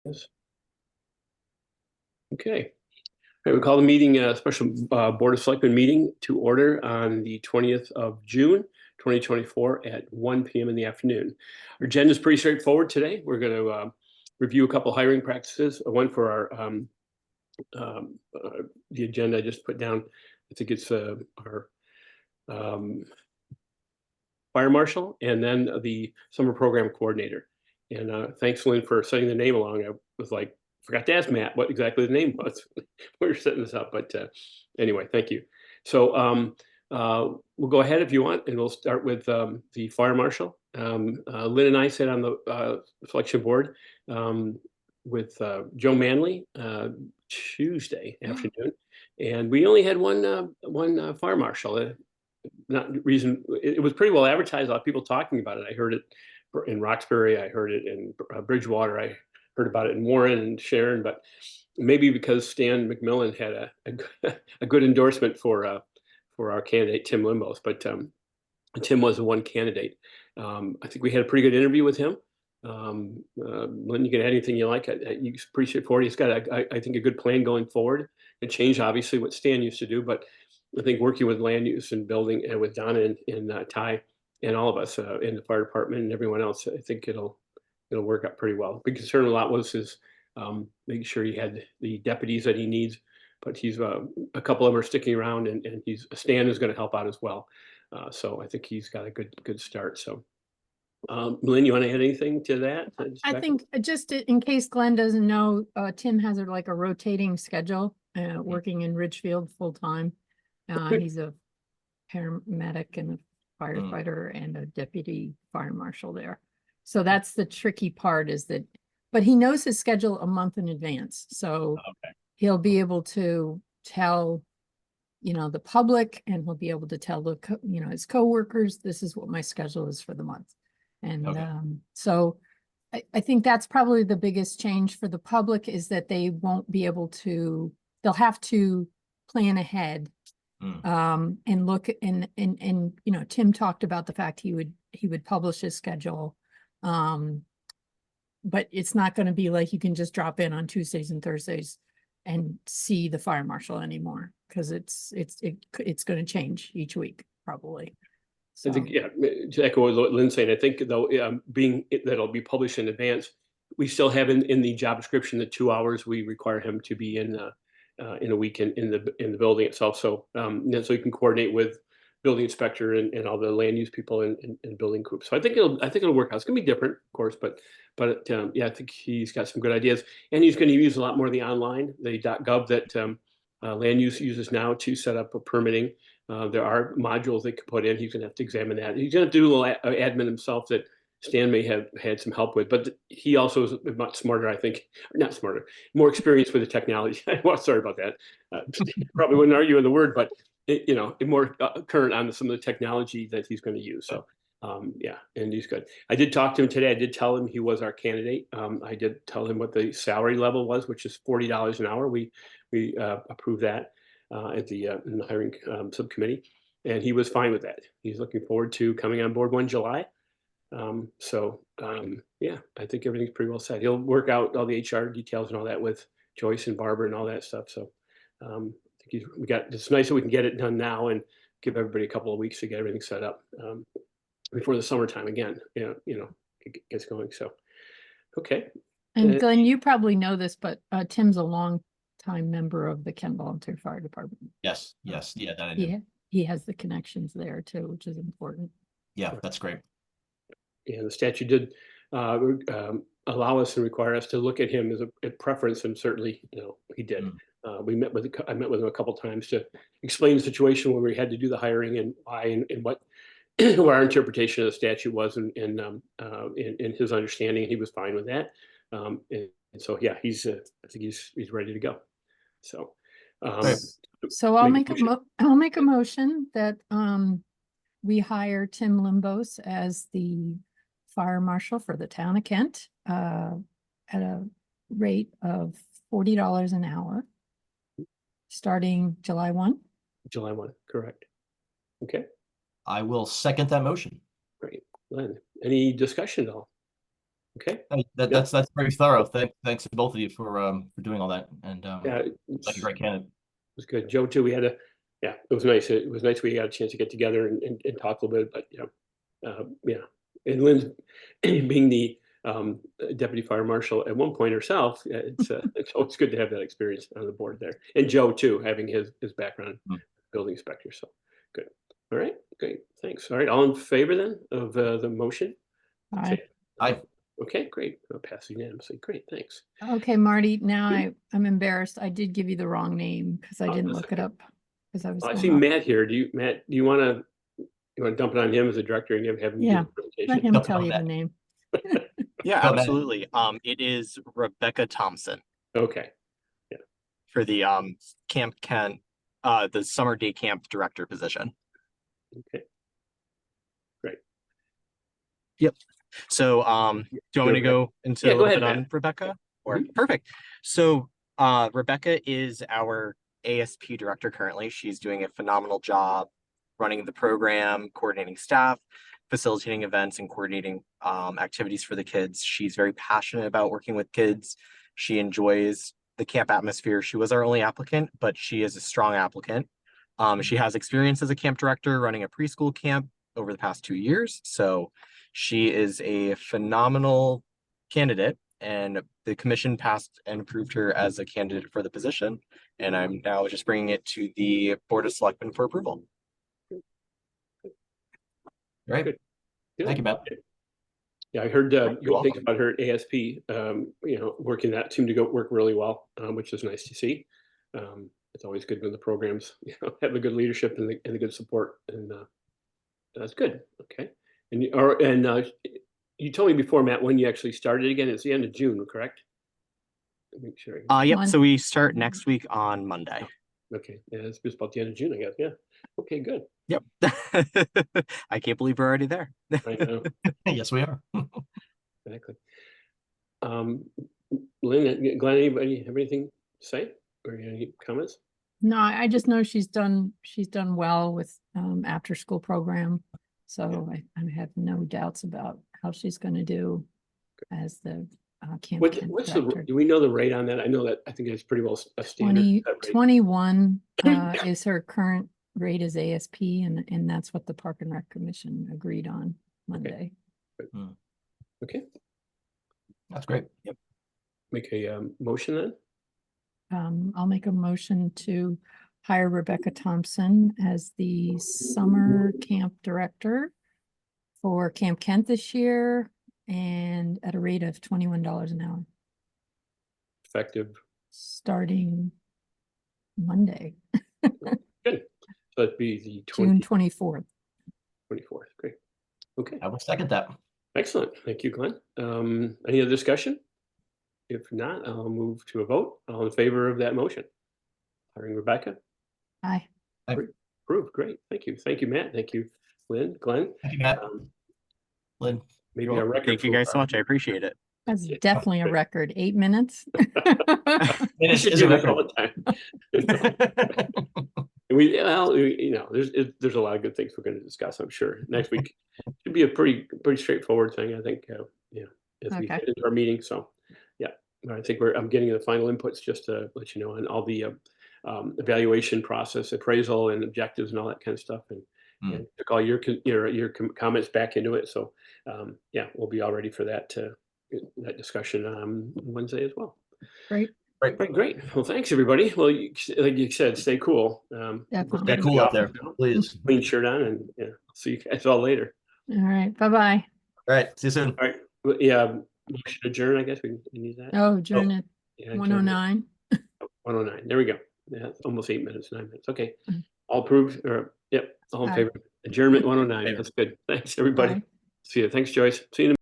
Yes. Okay. All right, we call the meeting a special Board of Selectmen meeting to order on the 20th of June, 2024 at 1 p.m. in the afternoon. Our agenda is pretty straightforward today. We're going to review a couple hiring practices, one for our the agenda I just put down. I think it's our fire marshal, and then the summer program coordinator. And thanks, Lynn, for sending the name along. I was like, forgot to ask Matt what exactly the name was. We were setting this up, but anyway, thank you. So we'll go ahead if you want, and we'll start with the fire marshal. Lynn and I sat on the selection board with Joe Manley Tuesday afternoon, and we only had one fire marshal. Not reason it was pretty well advertised. A lot of people talking about it. I heard it in Roxbury. I heard it in Bridgewater. I heard about it in Warren and Sharon. But maybe because Stan McMillan had a good endorsement for our candidate Tim Limbos. But Tim was the one candidate. I think we had a pretty good interview with him. Lynn, you can add anything you like. You appreciate for it. He's got I think a good plan going forward. It changed obviously what Stan used to do, but I think working with land use and building and with Donna and Ty and all of us in the fire department and everyone else, I think it'll work out pretty well. Big concern a lot was his making sure he had the deputies that he needs, but he's a couple of them are sticking around, and Stan is going to help out as well. So I think he's got a good start. So Lynn, you want to add anything to that? I think just in case Glenn doesn't know, Tim has a rotating schedule, working in Ridgefield full time. He's a paramedic and a firefighter and a deputy fire marshal there. So that's the tricky part, is that, but he knows his schedule a month in advance. So he'll be able to tell, the public, and he'll be able to tell his coworkers, this is what my schedule is for the month. And so I think that's probably the biggest change for the public, is that they won't be able to, they'll have to plan ahead. And look, and Tim talked about the fact he would publish his schedule, but it's not going to be like you can just drop in on Tuesdays and Thursdays and see the fire marshal anymore, because it's going to change each week probably. So. I think, yeah, to echo what Lynn's saying, I think though, being that'll be published in advance, we still have in the job description the 2 hours we require him to be in a week in the building itself. So so you can coordinate with building inspector and all the land use people and building groups. So I think it'll work out. It's gonna be different, of course, but yeah, I think he's got some good ideas, and he's going to use a lot more of the online, the .gov that land use uses now to set up a permitting. There are modules they can put in. He's going to have to examine that. He's going to do a little admin himself that Stan may have had some help with, but he also is much smarter, I think, not smarter, more experienced with the technology. Well, sorry about that. Probably wouldn't argue with the word, but more current on some of the technology that he's going to use. So yeah, and he's good. I did talk to him today. I did tell him he was our candidate. I did tell him what the salary level was, which is $40 an hour. We approved that at in the hiring subcommittee, and he was fine with that. He's looking forward to coming on board 1 July. Yeah, I think everything's pretty well set. He'll work out all the HR details and all that with Joyce and Barbara and all that stuff. So I think it's nice that we can get it done now and give everybody a couple of weeks to get everything set up before the summertime again. It gets going. So okay. And Glenn, you probably know this, but Tim's a long time member of the Kent Volunteer Fire Department. Yes, yeah, that I know. He has the connections there too, which is important. Yeah, that's great. Yeah, the statute did allow us and require us to look at him as a preference, and certainly, he did. I met with him a couple times to explain the situation where we had to do the hiring and why and what our interpretation of the statute was, and in his understanding, he was fine with that. And so yeah, I think he's ready to go. So so I'll make a motion that we hire Tim Limbos as the fire marshal for the town of Kent at a rate of $40 an hour starting July 1. July 1, correct. Okay. I will second that motion. Great. Glenn, any discussion at all? Okay. That's very thorough. Thanks to both of you for doing all that, and Yeah, like a great candidate. it was good. Joe too. We had yeah, it was nice. It was nice we got a chance to get together and talk a little bit. But yeah, and Lynn's being the deputy fire marshal at one point herself, it's always good to have that experience on the board there. And Joe too, having his background, building inspector. So good. All right, great. Thanks. All right, all in favor then of the motion? Aye. Aye. Okay, great. I'll pass unanimously. Great, thanks. Okay, Marty, now I'm embarrassed. I did give you the wrong name because I didn't that's look it okay. up. Because I was I going see off. Matt here. Matt, do you want to dump it on him as a director and have him Yeah, do the let presentation? him tell you the name. Yeah, Go, Matt. absolutely. It is Rebecca Thompson Okay. for the Camp Kent, the summer day camp director position. Okay. Great. Yep. So, do you want me to go into Yeah, a go little ahead, bit on Matt. Rebecca? Or Mhm. perfect. So, Rebecca is our ASP director currently. She's doing a phenomenal job running the program, coordinating staff, facilitating events, and coordinating activities for the kids. She's very passionate about working with kids. She enjoys the camp atmosphere. She was our only applicant, but she is a strong applicant. She has experience as a camp director running a preschool camp over the past 2 years. So she is a phenomenal candidate, and the commission passed and approved her as a candidate for the position. And I'm now just bringing it to the Board of Selectmen for approval. Great. Good. Thank you, Matt. Yeah, I heard You're good things welcome. about her at ASP. Working that seemed to work really well, which is nice to see. It's always good when the programs have the good leadership and the good support, and that's good. Okay, and you told me before, Matt, when you actually started again. It's the end of June, correct? Make sure. Yep. So we start next week on Monday. Okay, yeah, it's just about the end of June, I guess. Yeah. Okay, good. Yep. I can't believe we're already there. I know. Yes, we are. Exactly. Lynn, Glenn, anybody have anything to say or any comments? No, I just know she's done well with after school program. So I have no doubts about how she's going to do as the camp Kent What's director. do we know the rate on that? I know that I think it's pretty well a standard. 21 is her current rate as ASP, and that's what the Park and Rec Commission agreed on Monday. Okay. That's great. Yep. Make a motion then. I'll make a motion to hire Rebecca Thompson as the summer camp director for Camp Kent this year, and at a rate of $21 an hour. Effective. Starting Monday. Good. So that'd be the June 24th. 24th. Great. Okay. I will second that. Excellent. Thank you, Glenn. Any other discussion? If not, I'll move to a vote. All in favor of that motion? Hiring Rebecca? Aye. Approved. Great. Thank you. Thank you, Matt. Thank you, Lynn, Glenn. Thank you, Matt. Lynn, maybe You're a welcome. record. Thank you guys so much. I appreciate it. That's Yeah. definitely a record. 8 minutes. We should do this all the time. There's a lot of good things we're going to discuss, I'm sure. Next week should be a pretty straightforward thing, I think. As we get into our meeting. So, yeah, I think I'm getting the final inputs just to let you know on all the evaluation process, appraisal, and objectives, and all that kind of stuff. And took all your comments back into it. So, yeah, we'll be all ready for that discussion on Wednesday as well. Great. Great. Well, thanks everybody. Well, like you said, stay cool. Definitely. Stay cool out there, please. Clean shirt on, and see you guys all later. All right. Bye-bye. All right. See you soon. All right. Well, yeah. Motion adjourn. I guess we need that. Oh, adjourn at Yeah, 109. 109. There we go. Yeah, almost 8 minutes, 9 minutes. Okay. All approved. Or yep. All in Aye. favor. Adjournment 109. That's good. Thanks everybody. Bye. See you. Thanks, Joyce. See you in a